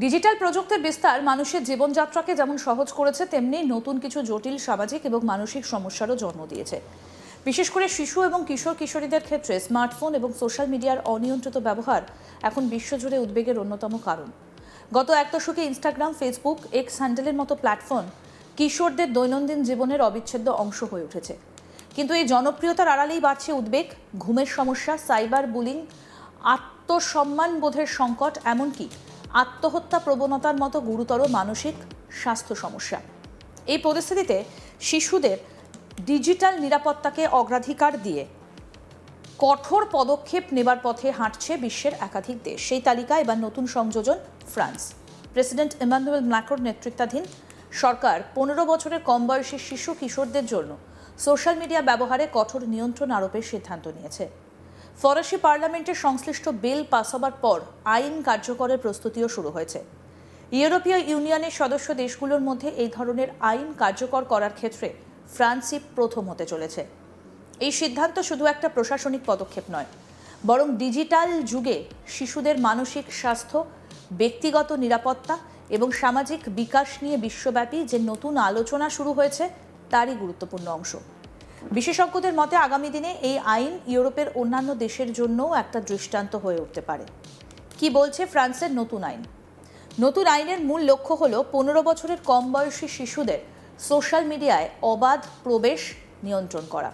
Digital প্রযুক্তির বিস্তার মানুষের জীবনযাত্রাকে যেমন সহজ করেছে, তেমনি নতুন কিছু জটিল সামাজিক এবং মানসিক সমস্যারও জন্ম দিয়েছে। বিশেষ করে শিশু এবং কিশোর কিশোরীদের ক্ষেত্রে স্মার্টফোন এবং সোশ্যাল মিডিয়ার অনিয়ন্ত্রিত ব্যবহার এখন বিশ্বজুড়ে উদ্বেগের অন্যতম কারণ। গত এক দশকে ইনস্টাগ্রাম, ফেসবুক, এক্স হ্যান্ডেলের মতো প্ল্যাটফর্ম কিশোরদের দৈনন্দিন জীবনের অবিচ্ছেদ্য অংশ হয়ে উঠেছে। কিন্তু এই জনপ্রিয়তার আড়ালেই বাড়ছে উদ্বেগ, ঘুমের সমস্যা, সাইবার বুলিং, আত্মসম্মান বোধের সংকট, এমনকি আত্মহত্যা প্রবণতার মতো গুরুতর মানসিক স্বাস্থ্য সমস্যা। এই পরিস্থিতিতে শিশুদের ডিজিটাল নিরাপত্তাকে অগ্রাধিকার দিয়ে কঠোর পদক্ষেপ নেবার পথে হাঁটছে বিশ্বের একাধিক দেশ। সেই তালিকায় এবার নতুন সংযোজন ফ্রান্স। প্রেসিডেন্ট ইমানুয়েল ম্যাক্রোর নেতৃত্বাধীন সরকার ১৫ বছরের কম বয়সী শিশু কিশোরদের জন্য সোশ্যাল মিডিয়া ব্যবহারে কঠোর নিয়ন্ত্রণ আরোপের সিদ্ধান্ত নিয়েছে। ফরাসি পার্লামেন্টের সংশ্লিষ্ট বিল পাস হবার পর আইন কার্যকরের প্রস্তুতিও শুরু হয়েছে। ইউরোপীয় ইউনিয়নের সদস্য দেশগুলোর মধ্যে এই ধরনের আইন কার্যকর করার ক্ষেত্রে ফ্রান্সই প্রথম হতে চলেছে। এই সিদ্ধান্ত শুধু একটা প্রশাসনিক পদক্ষেপ নয়, বরং ডিজিটাল যুগে শিশুদের মানসিক স্বাস্থ্য, ব্যক্তিগত নিরাপত্তা এবং সামাজিক বিকাশ নিয়ে বিশ্বব্যাপী যে নতুন আলোচনা শুরু হয়েছে তারই গুরুত্বপূর্ণ অংশ। বিশেষজ্ঞদের মতে আগামী দিনে এই আইন ইউরোপের অন্যান্য দেশের জন্যও একটা দৃষ্টান্ত হয়ে উঠতে পারে। কি বলছে ফ্রান্সের নতুন আইন? নতুন আইনের মূল লক্ষ্য হলো ১৫ বছরের কম বয়সী শিশুদের সোশ্যাল মিডিয়ায় অবাধ প্রবেশ নিয়ন্ত্রণ করা।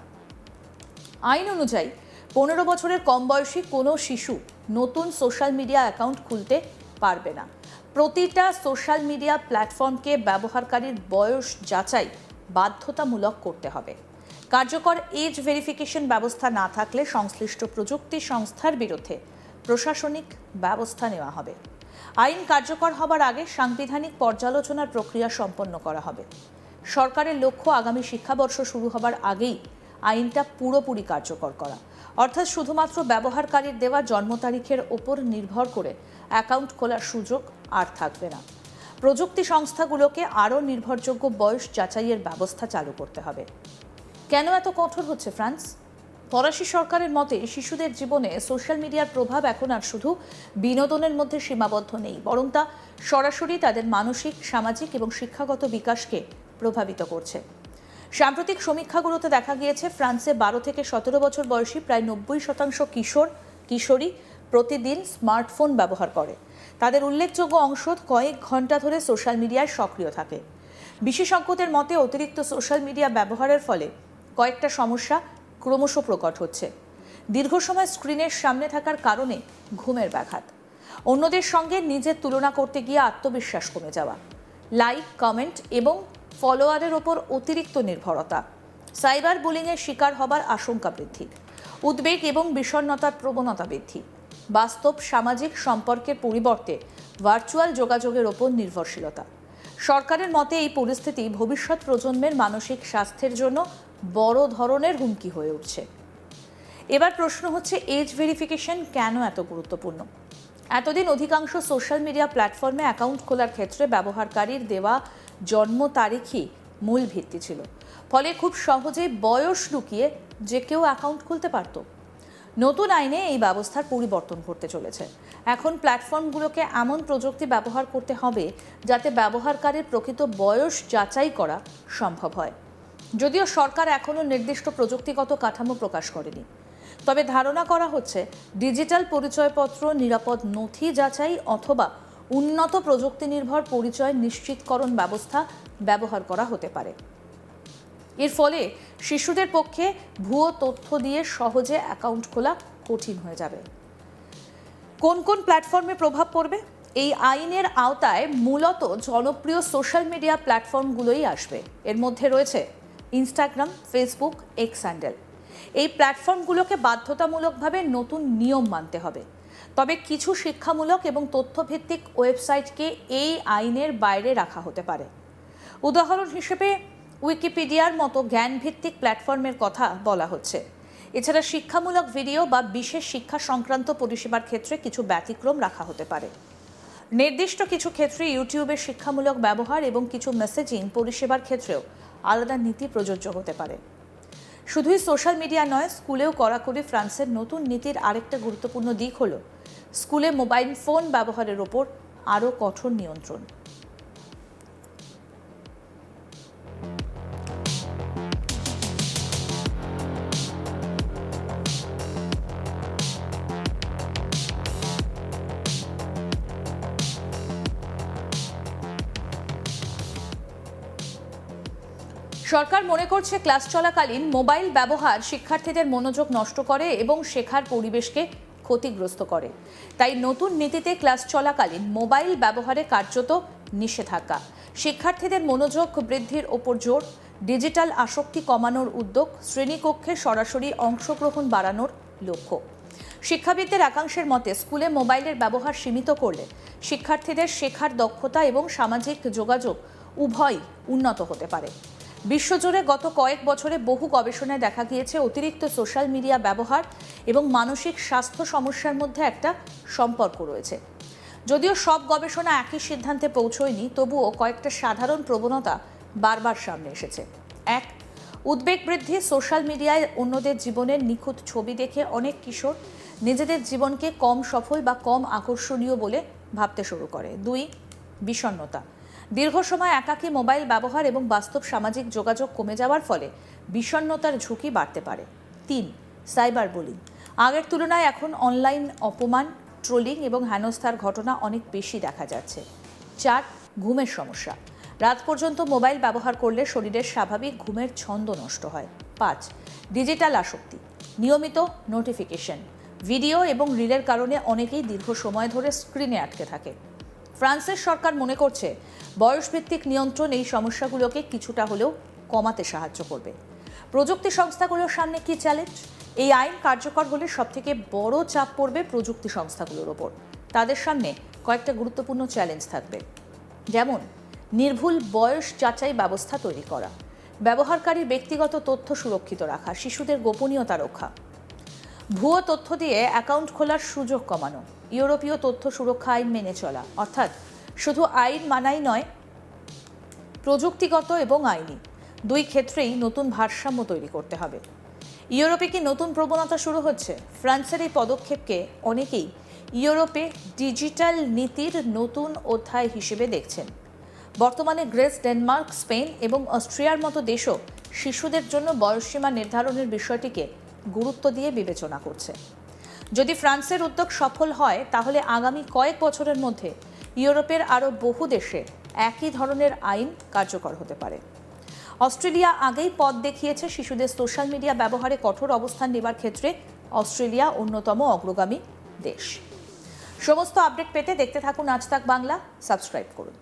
আইন অনুযায়ী ১৫ বছরের কম বয়সী কোনো শিশু নতুন সোশ্যাল মিডিয়া অ্যাকাউন্ট খুলতে পারবে না। প্রতিটা সোশ্যাল মিডিয়া প্ল্যাটফর্মকে ব্যবহারকারীর বয়স যাচাই বাধ্যতামূলক করতে হবে। কার্যকর এজ ভেরিফিকেশন ব্যবস্থা না থাকলে সংশ্লিষ্ট প্রযুক্তি সংস্থার বিরুদ্ধে প্রশাসনিক ব্যবস্থা নেওয়া হবে। আইন কার্যকর হবার আগে সাংবিধানিক পর্যালোচনার প্রক্রিয়া সম্পন্ন করা হবে। সরকারের লক্ষ্য আগামী শিক্ষাবর্ষ শুরু হবার আগেই আইনটা পুরোপুরি কার্যকর করা, অর্থাৎ শুধুমাত্র ব্যবহারকারীর দেওয়া জন্ম তারিখের ওপর নির্ভর করে অ্যাকাউন্ট খোলার সুযোগ আর থাকবে না। প্রযুক্তি সংস্থাগুলোকে আরও নির্ভরযোগ্য বয়স যাচাইয়ের ব্যবস্থা চালু করতে হবে। কেন এত কঠোর হচ্ছে ফ্রান্স? ফরাসি সরকারের মতে শিশুদের জীবনে সোশ্যাল মিডিয়ার প্রভাব এখন আর শুধু বিনোদনের মধ্যে সীমাবদ্ধ নেই, বরং তা সরাসরি তাদের মানসিক, সামাজিক এবং শিক্ষাগত বিকাশকে প্রভাবিত করছে। সাম্প্রতিক সমীক্ষাগুলোতে দেখা গিয়েছে ফ্রান্সে ১২ থেকে ১৭ বছর বয়সী প্রায় ৯০% কিশোর কিশোরী প্রতিদিন স্মার্টফোন ব্যবহার করে। তাদের উল্লেখযোগ্য অংশ কয়েক ঘন্টা ধরে সোশ্যাল মিডিয়ায় সক্রিয় থাকে। বিশেষজ্ঞদের মতে অতিরিক্ত সোশ্যাল মিডিয়া ব্যবহারের ফলে কয়েকটা সমস্যা ক্রমশ প্রকট হচ্ছে। দীর্ঘ সময় স্ক্রিনের সামনে থাকার কারণে ঘুমের ব্যাঘাত, অন্যদের সঙ্গে নিজের তুলনা করতে গিয়ে আত্মবিশ্বাস কমে যাওয়া, লাইক, কমেন্ট এবং ফলোয়ারের ওপর অতিরিক্ত নির্ভরতা, সাইবার বুলিংয়ের শিকার হবার আশঙ্কা বৃদ্ধি, উদ্বেগ এবং বিষণ্ণতার প্রবণতা বৃদ্ধি, বাস্তব সামাজিক সম্পর্কের পরিবর্তে ভার্চুয়াল যোগাযোগের ওপর নির্ভরশীলতা। সরকারের মতে এই পরিস্থিতি ভবিষ্যৎ প্রজন্মের মানসিক স্বাস্থ্যের জন্য বড় ধরনের হুমকি হয়ে উঠছে। এবার প্রশ্ন হচ্ছে, এজ ভেরিফিকেশন কেন এত গুরুত্বপূর্ণ? এতদিন অধিকাংশ সোশ্যাল মিডিয়া প্ল্যাটফর্মে অ্যাকাউন্ট খোলার ক্ষেত্রে ব্যবহারকারীর দেওয়া জন্ম তারিখই মূল ভিত্তি ছিল। ফলে খুব সহজেই বয়স লুকিয়ে যে কেউ অ্যাকাউন্ট খুলতে পারত। নতুন আইনে এই ব্যবস্থার পরিবর্তন ঘটতে চলেছে। এখন প্ল্যাটফর্মগুলোকে এমন প্রযুক্তি ব্যবহার করতে হবে যাতে ব্যবহারকারীর প্রকৃত বয়স যাচাই করা সম্ভব হয়। যদিও সরকার এখনও নির্দিষ্ট প্রযুক্তিগত কাঠামো প্রকাশ করেনি, তবে ধারণা করা হচ্ছে ডিজিটাল পরিচয়পত্র, নিরাপদ নথি যাচাই অথবা উন্নত প্রযুক্তি নির্ভর পরিচয় নিশ্চিতকরণ ব্যবস্থা ব্যবহার করা হতে পারে। এর ফলে শিশুদের পক্ষে ভুয়ো তথ্য দিয়ে সহজে অ্যাকাউন্ট খোলা কঠিন হয়ে যাবে। কোন কোন প্ল্যাটফর্মে প্রভাব পড়বে? এই আইনের আওতায় মূলত জনপ্রিয় সোশ্যাল মিডিয়া প্ল্যাটফর্মগুলোই আসবে। এর মধ্যে রয়েছে ইনস্টাগ্রাম, ফেসবুক, এক্স হ্যান্ডেল। এই প্ল্যাটফর্মগুলোকে বাধ্যতামূলকভাবে নতুন নিয়ম মানতে হবে। তবে কিছু শিক্ষামূলক এবং তথ্যভিত্তিক ওয়েবসাইটকে এই আইনের বাইরে রাখা হতে পারে। উদাহরণ হিসেবে উইকিপিডিয়ার মতো জ্ঞানভিত্তিক প্ল্যাটফর্মের কথা বলা হচ্ছে। এছাড়া শিক্ষামূলক ভিডিও বা বিশেষ শিক্ষা সংক্রান্ত পরিষেবার ক্ষেত্রে কিছু ব্যতিক্রম রাখা হতে পারে। নির্দিষ্ট কিছু ক্ষেত্রে ইউটিউবের শিক্ষামূলক ব্যবহার এবং কিছু মেসেজিং পরিষেবার ক্ষেত্রেও আলাদা নীতি প্রযোজ্য হতে পারে। শুধুই সোশ্যাল মিডিয়া নয়, স্কুলেও কড়াকড়ি ফ্রান্সের নতুন নীতির আরেকটা গুরুত্বপূর্ণ দিক হলো স্কুলে মোবাইল ফোন ব্যবহারের ওপর আরও কঠোর নিয়ন্ত্রণ। সরকার মনে করছে ক্লাস চলাকালীন মোবাইল ব্যবহার শিক্ষার্থীদের মনোযোগ নষ্ট করে এবং শেখার পরিবেশকে ক্ষতিগ্রস্ত করে। তাই নতুন নীতিতে ক্লাস চলাকালীন মোবাইল ব্যবহারে কার্যত নিষেধাজ্ঞা, শিক্ষার্থীদের মনোযোগ বৃদ্ধির ওপর জোর, ডিজিটাল আসক্তি কমানোর উদ্যোগ, শ্রেণীকক্ষে সরাসরি অংশগ্রহণ বাড়ানোর লক্ষ্য। শিক্ষাবিদদের একাংশের মতে স্কুলে মোবাইলের ব্যবহার সীমিত করলে শিক্ষার্থীদের শেখার দক্ষতা এবং সামাজিক যোগাযোগ উভয়ই উন্নত হতে পারে। বিশ্বজুড়ে গত কয়েক বছরে বহু গবেষণায় দেখা গিয়েছে অতিরিক্ত সোশ্যাল মিডিয়া ব্যবহার এবং মানসিক স্বাস্থ্য সমস্যার মধ্যে একটা সম্পর্ক রয়েছে। যদিও সব গবেষণা একই সিদ্ধান্তে পৌঁছয়নি, তবুও কয়েকটা সাধারণ প্রবণতা বারবার সামনে এসেছে। এক, উদ্বেগ বৃদ্ধি। সোশ্যাল মিডিয়ায় অন্যদের জীবনের নিখুঁত ছবি দেখে অনেক কিশোর নিজেদের জীবনকে কম সফল বা কম আকর্ষণীয় বলে ভাবতে শুরু করে। দুই, বিষণ্ণতা। দীর্ঘ সময় একাকী মোবাইল ব্যবহার এবং বাস্তব সামাজিক যোগাযোগ কমে যাওয়ার ফলে বিষণ্ণতার ঝুঁকি বাড়তে পারে। তিন, সাইবার বুলিং। আগের তুলনায় এখন অনলাইন অপমান, ট্রোলিং এবং হেনস্থার ঘটনা অনেক বেশি দেখা যাচ্ছে। চার, ঘুমের সমস্যা। রাত পর্যন্ত মোবাইল ব্যবহার করলে শরীরের স্বাভাবিক ঘুমের ছন্দ নষ্ট হয়। পাঁচ, ডিজিটাল আসক্তি। নিয়মিত নোটিফিকেশন, ভিডিও এবং রিলের কারণে অনেকেই দীর্ঘ সময় ধরে স্ক্রিনে আটকে থাকে। ফ্রান্সের সরকার মনে করছে বয়সভিত্তিক নিয়ন্ত্রণ এই সমস্যাগুলোকে কিছুটা হলেও কমাতে সাহায্য করবে। প্রযুক্তি সংস্থাগুলোর সামনে কি চ্যালেঞ্জ? এই আইন কার্যকর হলে সবথেকে বড় চাপ পড়বে প্রযুক্তি সংস্থাগুলোর ওপর। তাদের সামনে কয়েকটা গুরুত্বপূর্ণ চ্যালেঞ্জ থাকবে, যেমন নির্ভুল বয়স যাচাই ব্যবস্থা তৈরি করা, ব্যবহারকারীর ব্যক্তিগত তথ্য সুরক্ষিত রাখা, শিশুদের গোপনীয়তা রক্ষা, ভুয়ো তথ্য দিয়ে অ্যাকাউন্ট খোলার সুযোগ কমানো, ইউরোপীয় তথ্য সুরক্ষা আইন মেনে চলা। অর্থাৎ শুধু আইন মানাই নয়, প্রযুক্তিগত এবং আইনি দুই ক্ষেত্রেই নতুন ভারসাম্য তৈরি করতে হবে। ইউরোপে কি নতুন প্রবণতা শুরু হচ্ছে? ফ্রান্সের এই পদক্ষেপকে অনেকেই ইউরোপে ডিজিটাল নীতির নতুন অধ্যায় হিসেবে দেখছেন। বর্তমানে গ্রিস, ডেনমার্ক, স্পেন এবং অস্ট্রিয়ার মতো দেশও শিশুদের জন্য বয়সসীমা নির্ধারণের বিষয়টিকে গুরুত্ব দিয়ে বিবেচনা করছে। যদি ফ্রান্সের উদ্যোগ সফল হয়, তাহলে আগামী কয়েক বছরের মধ্যে ইউরোপের আরও বহু দেশে একই ধরনের আইন কার্যকর হতে পারে। অস্ট্রেলিয়া আগেই পথ দেখিয়েছে শিশুদের সোশ্যাল মিডিয়া ব্যবহারে কঠোর অবস্থান নেবার ক্ষেত্রে। অস্ট্রেলিয়া অন্যতম অগ্রগামী দেশ। সমস্ত আপডেট পেতে দেখতে থাকুন আজ তাক বাংলা, সাবস্ক্রাইব করুন।